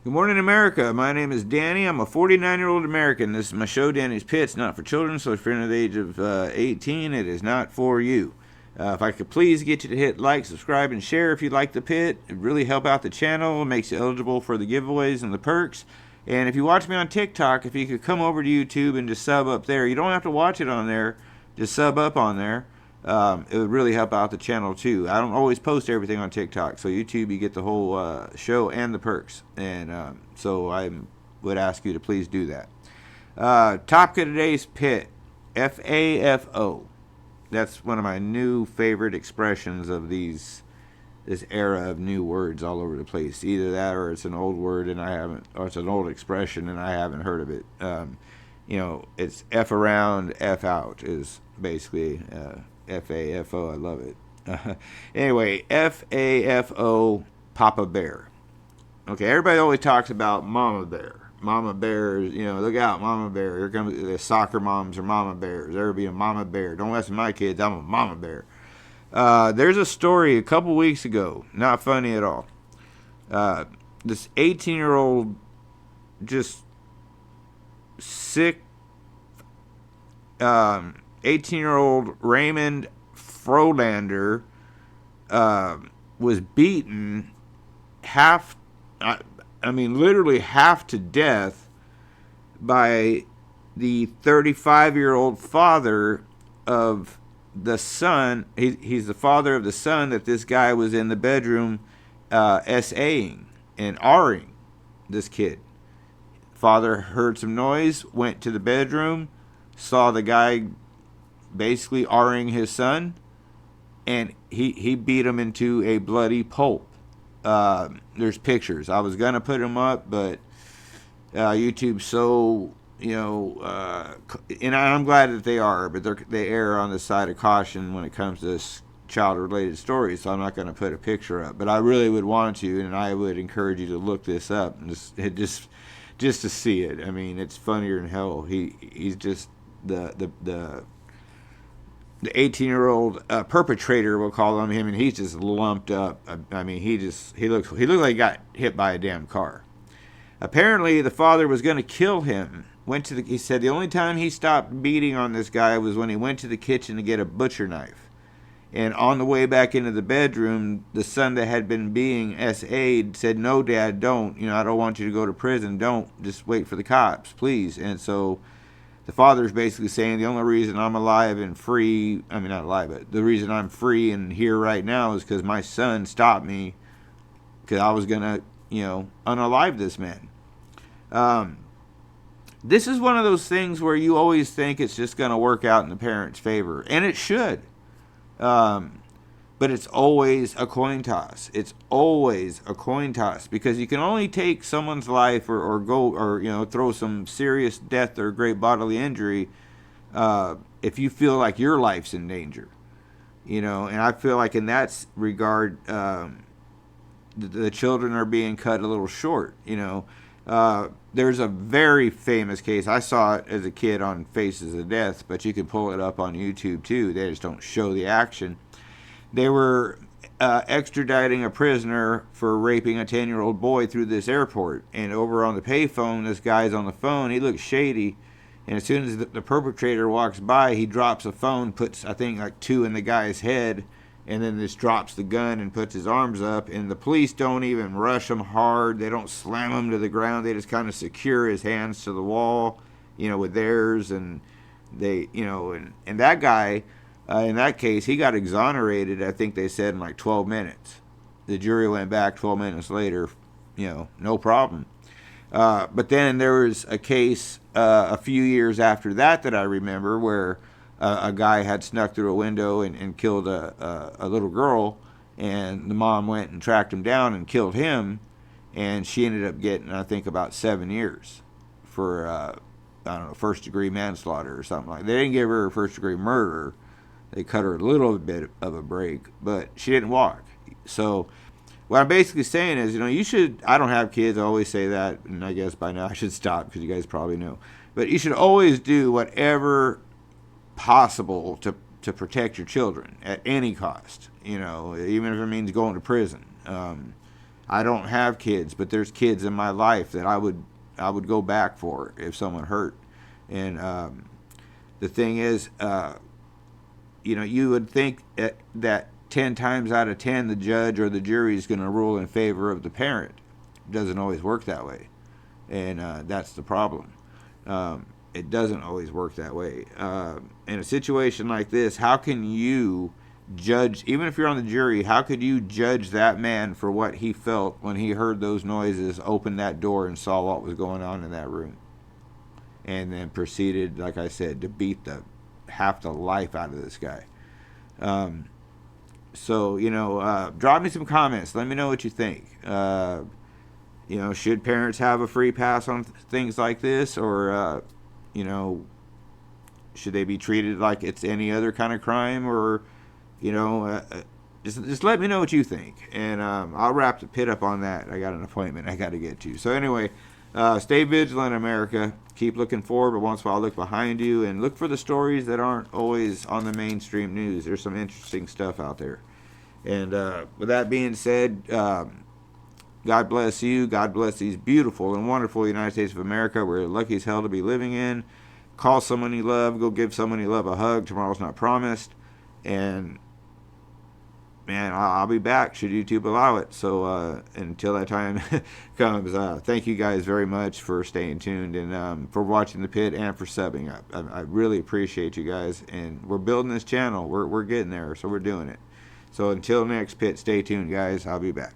Good morning, America. My name is Danny. I'm a 49-year-old American. This is my show, Danny's Pits, not for children. So if you're under the age of 18, it is not for you. If I could please get you to hit like, subscribe, and share if you like the pit. It really help out the channel. It makes you eligible for the giveaways and the perks. And if you watch me on TikTok, if you could come over to YouTube and just sub up there. You don't have to watch it on there. Just sub up on there. It would really help out the channel too. I don't always post everything on TikTok, so YouTube you get the whole show and the perks, and so I would ask you to please do that. Topic of today's pit, FAFO. That's one of my new favorite expressions of this era of new words all over the place. Either that, or it's an old word and I haven't, or it's an old expression and I haven't heard of it. It's F around, F out is basically. FAFO, I love it. Anyway, FAFO, Papa Bear. Okay, everybody always talks about Mama Bear. Mama Bear, look out, Mama Bear. Here comes the soccer moms are Mama Bears. There be a Mama Bear. Don't mess with my kids, I'm a Mama Bear. There's a story a couple weeks ago, not funny at all. This 18-year-old, just sick, 18-year-old Raymond Frolander was beaten literally half to death by the 35-year-old father of the son. He's the father of the son that this guy was in the bedroom SAing and R'ing this kid. Father heard some noise, went to the bedroom, saw the guy basically R'ing his son, and he beat him into a bloody pulp. There's pictures. I was gonna put them up, but YouTube's so and I'm glad that they are, but they err on the side of caution when it comes to this child-related stories. So I'm not gonna put a picture up, but I really would want to, and I would encourage you to look this up and just to see it. I mean, it's funnier than hell. He's just the 18-year-old perpetrator, we'll call him, and he's just lumped up. I mean, he looked like he got hit by a damn car. Apparently, the father was going to kill him. He said the only time he stopped beating on this guy was when he went to the kitchen to get a butcher knife. And on the way back into the bedroom, the son that had been being SA'd said, "No, Dad, don't. I don't want you to go to prison. Don't. Just wait for the cops, please." And so the father's basically saying the only reason I'm alive and free, I mean, not alive, but the reason I'm free and here right now is because my son stopped me because I was going to, unalive this man. This is one of those things where you always think it's just going to work out in the parent's favor, and it should. But it's always a coin toss. It's always a coin toss because you can only take someone's life or throw some serious death or great bodily injury if you feel like your life's in danger. And I feel like in that regard, the children are being cut a little short. There's a very famous case. I saw it as a kid on Faces of Death, but you can pull it up on YouTube too. They just don't show the action. They were extraditing a prisoner for raping a 10-year-old boy through this airport. And over on the payphone, this guy's on the phone. He looks shady. And as soon as the perpetrator walks by, he drops a phone, puts, I think, like 2 in the guy's head, and then just drops the gun and puts his arms up. And the police don't even rush him hard. They don't slam him to the ground. They just kind of secure his hands to the wall, with theirs. And they, and that guy... in that case, he got exonerated, I think they said, in like 12 minutes. The jury went back 12 minutes later, no problem. But then there was a case a few years after that I remember where a guy had snuck through a window and killed a little girl, and the mom went and tracked him down and killed him, and she ended up getting, I think, about 7 years for, first-degree manslaughter or something like that. They didn't give her first-degree murder. They cut her a little bit of a break, but she didn't walk. So what I'm basically saying is, you should, I don't have kids, I always say that, and I guess by now I should stop because you guys probably know. But you should always do whatever possible to protect your children at any cost, even if it means going to prison. I don't have kids, but there's kids in my life that I would go back for if someone hurt. And the thing is, you would think that 10 times out of 10 the judge or the jury is going to rule in favor of the parent. It doesn't always work that way, and that's the problem. It doesn't always work that way. In a situation like this, how can you judge, even if you're on the jury, how could you judge that man for what he felt when he heard those noises, opened that door, and saw what was going on in that room? And then proceeded, like I said, to beat the half the life out of this guy. So, drop me some comments. Let me know what you think. Should parents have a free pass on things like this, or should they be treated like it's any other kind of crime, or just let me know what you think, and I'll wrap the pit up on that. I got an appointment I got to get to. So anyway, stay vigilant, America. Keep looking forward, but once in a while look behind you and look for the stories that aren't always on the mainstream news. There's some interesting stuff out there. And with that being said, God bless you. God bless these beautiful and wonderful United States of America. We're lucky as hell to be living in. Call someone you love. Go give someone you love a hug. Tomorrow's not promised. And, man, I'll be back should YouTube allow it. So until that time comes, thank you guys very much for staying tuned and for watching the pit and for subbing up. I really appreciate you guys. And we're building this channel. We're getting there, so we're doing it. So until next pit, stay tuned, guys. I'll be back.